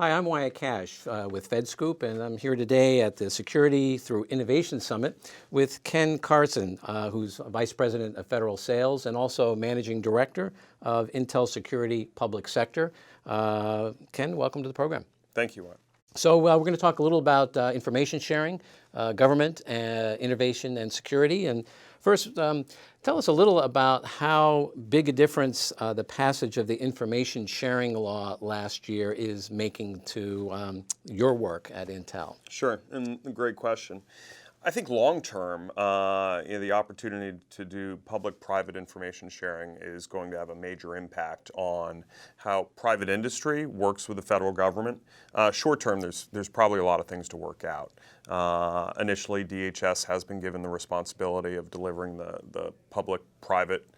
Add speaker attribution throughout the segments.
Speaker 1: Hi, I'm Wyatt Cash with FedScoop, and I'm here today at the Security Through Innovation Summit with Ken Kartsen, who's Vice President of Federal Sales and also Managing Director of Intel Security Public Sector. Ken, welcome to the program.
Speaker 2: Thank you, Wyatt.
Speaker 1: So we're going to talk a little about information sharing, government, innovation, and security. And first, tell us a little about how big a difference the passage of the information sharing law last year is making to your work at Intel.
Speaker 2: Sure, and a great question. I think long term, the opportunity to do public-private information sharing is going to have a major impact on how private industry works with the federal government. Short term, there's probably a lot of things to work out. Initially, DHS has been given the responsibility of delivering the public-private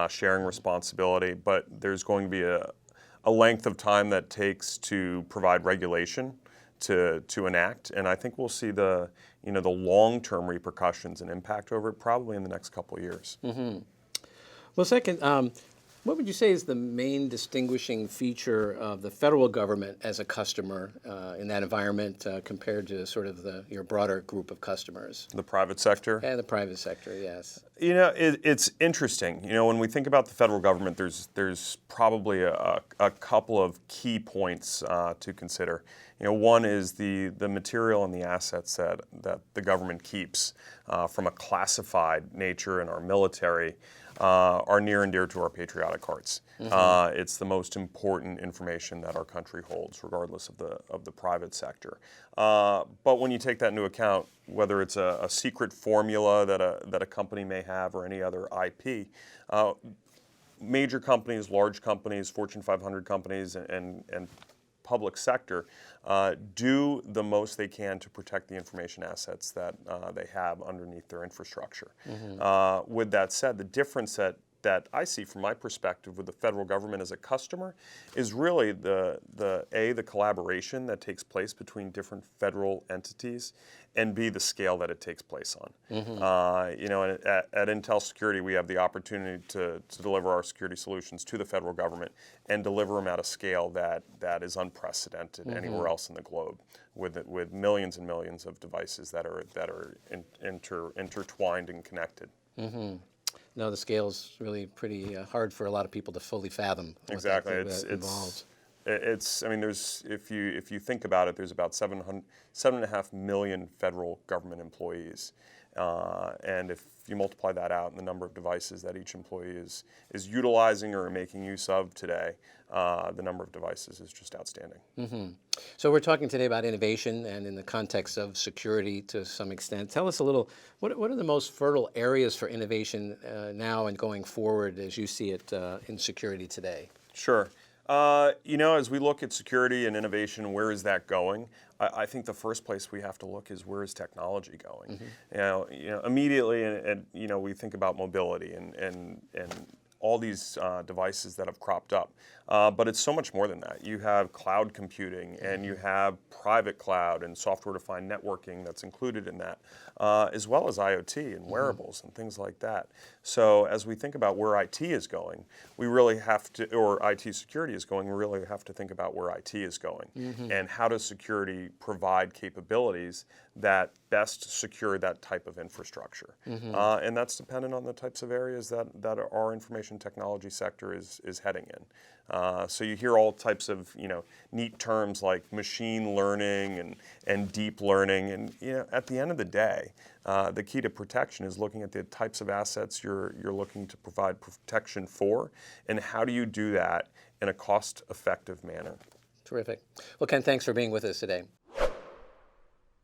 Speaker 2: sharing responsibility, but there's going to be a length of time that takes to provide regulation to enact, and I think we'll see the long-term repercussions and impact over it probably in the next couple of years.
Speaker 1: Mm-hmm. Well, second, what would you say is the main distinguishing feature of the federal government as a customer in that environment compared to sort of your broader group of customers?
Speaker 2: The private sector?
Speaker 1: Yeah, the private sector, yes.
Speaker 2: It's interesting. When we think about the federal government, there's probably a couple of key points to consider. One is the material and the assets that the government keeps from a classified nature in our military are near and dear to our patriotic hearts. Mm-hmm. It's the most important information that our country holds, regardless of the private sector. But when you take that into account, whether it's a secret formula that a company may have or any other IP, major companies, large companies, Fortune 500 companies, and public sector do the most they can to protect the information assets that they have underneath their infrastructure. Mm-hmm. With that said, the difference that I see from my perspective with the federal government as a customer is really the collaboration that takes place between different federal entities, and B, the scale that it takes place on. Mm-hmm. At Intel Security, we have the opportunity to deliver our security solutions to the federal government and deliver them at a scale that is unprecedented mm-hmm. anywhere else in the globe, with millions and millions of devices that are intertwined and connected.
Speaker 1: Mm-hmm. No, the scale's really pretty hard for a lot of people to fully fathom.
Speaker 2: Exactly,
Speaker 1: involves.
Speaker 2: If you think about it, there's about 7.5 million federal government employees, and if you multiply that out in the number of devices that each employee is utilizing or making use of today, the number of devices is just outstanding.
Speaker 1: Mm-hmm. So we're talking today about innovation and in the context of security to some extent. Tell us a little, what are the most fertile areas for innovation now and going forward as you see it in security today?
Speaker 2: Sure. As we look at security and innovation, where is that going? I think the first place we have to look is where is technology going. Mm-hmm. Immediately, and we think about mobility and all these devices that have cropped up. But it's so much more than that. You have cloud computing, and you have private cloud and software-defined networking that's included in that, as well as IoT and wearables and things like that. So as we think about where IT is going, we really have to, or IT security is going, we really have to think about where IT is going. Mm-hmm. And how does security provide capabilities that best secure that type of infrastructure. Mm-hmm. And that's dependent on the types of areas that our information technology sector is heading in. So you hear all types of neat terms like machine learning and deep learning, and at the end of the day, the key to protection is looking at the types of assets you're looking to provide protection for, and how do you do that in a cost-effective manner.
Speaker 1: Terrific. Well, Ken, thanks for being with us today.